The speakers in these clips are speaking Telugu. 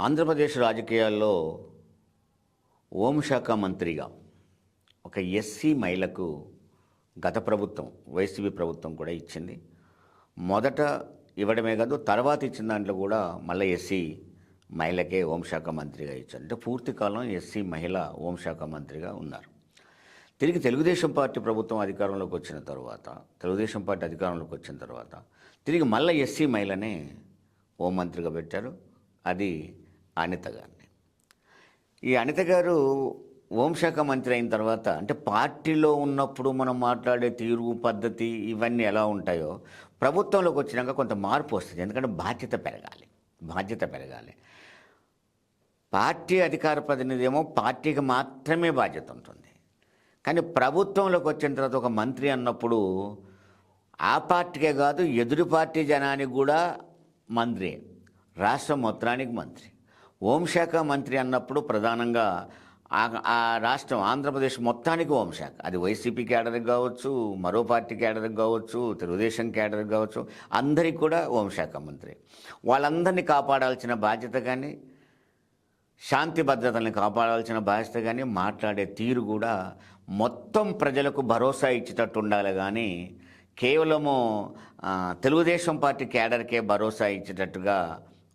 ఆంధ్రప్రదేశ్ రాజకీయాల్లో హోంశాఖ మంత్రిగా ఒక ఎస్సీ మహిళకు గత ప్రభుత్వం వైసీపీ ప్రభుత్వం కూడా ఇచ్చింది. మొదట ఇవ్వడమే కాదు, తర్వాత ఇచ్చిన దాంట్లో కూడా మళ్ళీ ఎస్సీ మహిళకే హోంశాఖ మంత్రిగా ఇచ్చారు. అంటే పూర్తి కాలం ఎస్సీ మహిళ హోంశాఖ మంత్రిగా ఉన్నారు. తిరిగి తెలుగుదేశం పార్టీ ప్రభుత్వం అధికారంలోకి వచ్చిన తర్వాత తిరిగి మళ్ళీ ఎస్సీ మహిళనే హోంమంత్రిగా పెట్టారు. అది అనిత గారిని. ఈ అనిత గారు హోంశాఖ మంత్రి అయిన తర్వాత, అంటే పార్టీలో ఉన్నప్పుడు మనం మాట్లాడే తీరు పద్ధతి ఇవన్నీ ఎలా ఉంటాయో ప్రభుత్వంలోకి వచ్చినాక కొంత మార్పు వస్తుంది. ఎందుకంటే బాధ్యత పెరగాలి. పార్టీ అధికార ప్రతినిధి ఏమో పార్టీకి మాత్రమే బాధ్యత ఉంటుంది. కానీ ప్రభుత్వంలోకి వచ్చిన తర్వాత ఒక మంత్రి అన్నప్పుడు ఆ పార్టీకే కాదు, ఎదురు పార్టీ జనానికి కూడా మంత్రి, రాష్ట్రం మొత్తానికి మంత్రి. హోంశాఖ మంత్రి అన్నప్పుడు ప్రధానంగా ఆ రాష్ట్రం ఆంధ్రప్రదేశ్ మొత్తానికి హోంశాఖ. అది వైసీపీ క్యాడర్కి కావచ్చు, మరో పార్టీ క్యాడర్కి కావచ్చు, తెలుగుదేశం క్యాడర్కి కావచ్చు, అందరికీ కూడా హోంశాఖ మంత్రి. వాళ్ళందరినీ కాపాడాల్సిన బాధ్యత కానీ, శాంతి భద్రతల్ని కాపాడాల్సిన బాధ్యత కానీ, మాట్లాడే తీరు కూడా మొత్తం ప్రజలకు భరోసా ఇచ్చేటట్టు ఉండాలి. కానీ కేవలము తెలుగుదేశం పార్టీ క్యాడర్కే భరోసా ఇచ్చేటట్టుగా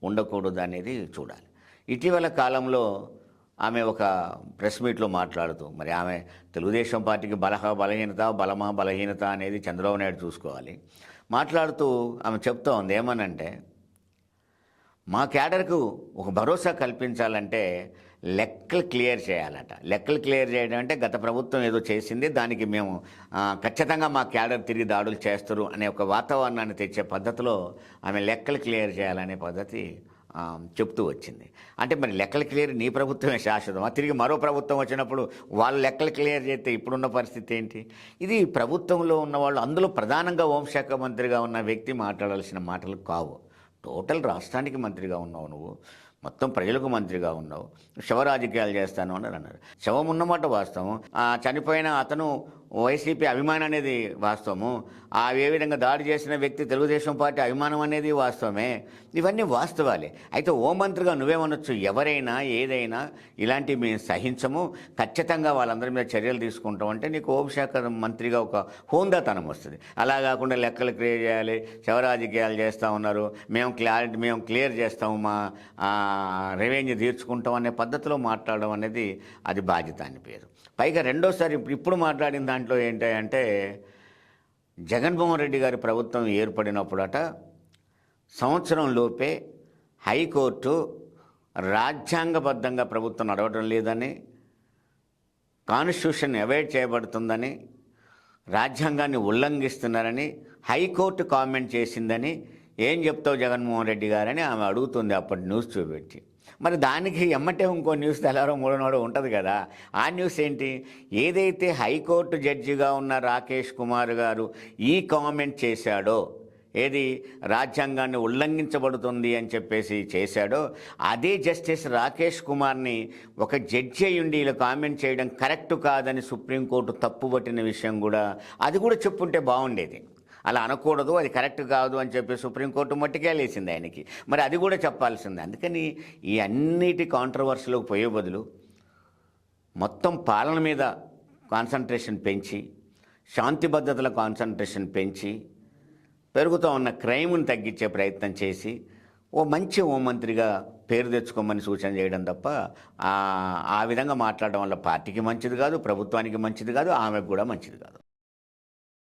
ఉండకూడదు అనేది చూడాలి. ఇటీవల కాలంలో ఆమె ఒక ప్రెస్ మీట్లో మాట్లాడుతూ, మరి ఆమె తెలుగుదేశం పార్టీకి బలహీనత అనేది చంద్రబాబు నాయుడు చూసుకోవాలి. మాట్లాడుతూ ఆమె చెప్తా ఉంది ఏమనంటే, మా క్యాడర్కు ఒక భరోసా కల్పించాలంటే లెక్కలు క్లియర్ చేయాలట. లెక్కలు క్లియర్ చేయడం అంటే గత ప్రభుత్వం ఏదో చేసింది, దానికి మేము ఖచ్చితంగా మా క్యాడర్ తిరిగి దాడులు చేస్తారు అనే ఒక వాతావరణాన్ని తెచ్చే పద్ధతిలో ఆమె లెక్కలు క్లియర్ చేయాలనే పద్ధతి చెప్తూ వచ్చింది. అంటే మరి లెక్కలు క్లియర్ నీ ప్రభుత్వమే శాశ్వతం, తిరిగి మరో ప్రభుత్వం వచ్చినప్పుడు వాళ్ళు లెక్కలు క్లియర్ చేస్తే ఇప్పుడున్న పరిస్థితి ఏంటి? ఇది ప్రభుత్వంలో ఉన్నవాళ్ళు, అందులో ప్రధానంగా హోంశాఖ మంత్రిగా ఉన్న వ్యక్తి మాట్లాడాల్సిన మాటలు కావు. టోటల్ రాష్ట్రానికి మంత్రిగా ఉన్నావు నువ్వు, మొత్తం ప్రజలకు మంత్రిగా ఉన్నావు, శవ రాజకీయాలు చేస్తాను అని అన్నారు. శవం ఉన్నమాట వాస్తవం, చనిపోయిన అతను వైసీపీ అభిమానం అనేది వాస్తవము, ఏ విధంగా దాడి చేసిన వ్యక్తి తెలుగుదేశం పార్టీ అభిమానం అనేది వాస్తవమే. ఇవన్నీ వాస్తవాలే. అయితే హోంమంత్రిగా నువ్వేమనొచ్చు, ఎవరైనా ఏదైనా ఇలాంటివి మేము సహించము, ఖచ్చితంగా వాళ్ళందరి మీద చర్యలు తీసుకుంటాం అంటే నీకు హోంశాఖ మంత్రిగా ఒక హోందాతనం వస్తుంది. అలా కాకుండా లెక్కలు క్లియర్ చేయాలి, శవ రాజకీయాలు చేస్తూ ఉన్నారు, మేము క్లియర్ చేస్తాము, మా రెవెన్యూ తీర్చుకుంటాం అనే పద్ధతిలో మాట్లాడడం అనేది అది బాధ్యత అని పేరు. పైగా రెండోసారి ఇప్పుడు మాట్లాడిన దాంట్లో ఏంటంటే, జగన్మోహన్ రెడ్డి గారి ప్రభుత్వం ఏర్పడినప్పుడట సంవత్సరం లోపే హైకోర్టు రాజ్యాంగబద్ధంగా ప్రభుత్వం నడవడం లేదని, కాన్స్టిట్యూషన్ అవాయిడ్ చేయబడుతుందని, రాజ్యాంగాన్ని ఉల్లంఘిస్తున్నారని హైకోర్టు కామెంట్ చేసిందని ఏం చెప్తావు జగన్మోహన్ రెడ్డి గారని ఆమె అడుగుతుంది అప్పటి న్యూస్ చూపెట్టి. మరి దానికి ఎమ్మటే ఇంకో న్యూస్ తెల్లారో మూడో నాడో ఉంటుంది కదా. ఆ న్యూస్ ఏంటి? ఏదైతే హైకోర్టు జడ్జిగా ఉన్న రాకేష్ కుమార్ గారు ఈ కామెంట్ చేశాడో, ఏది రాజ్యాంగాన్ని ఉల్లంఘించబడుతుంది అని చెప్పేసి చేశాడో, అదే జస్టిస్ రాకేష్ కుమార్ని ఒక జడ్జి అయ్యుండి ఇలా కామెంట్ చేయడం కరెక్ట్ కాదని సుప్రీంకోర్టు తప్పుపట్టిన విషయం కూడా, అది కూడా చెప్పుంటే బాగుండేది. అలా అనకూడదు, అది కరెక్ట్ కాదు అని చెప్పి సుప్రీంకోర్టు మట్టికేలేసింది ఆయనకి. మరి అది కూడా చెప్పాల్సిందే. అందుకని ఈ అన్నిటి కాంట్రవర్సీలోకి పోయే బదులు మొత్తం పాలన మీద కాన్సన్ట్రేషన్ పెంచి, శాంతి భద్రతల కాన్సన్ట్రేషన్ పెంచి, పెరుగుతూ ఉన్న క్రైమ్ని తగ్గించే ప్రయత్నం చేసి ఓ మంచి హోంమంత్రిగా పేరు తెచ్చుకోమని సూచన చేయడం తప్ప ఆ విధంగా మాట్లాడడం వల్ల పార్టీకి మంచిది కాదు, ప్రభుత్వానికి మంచిది కాదు, ఆమెకు కూడా మంచిది కాదు.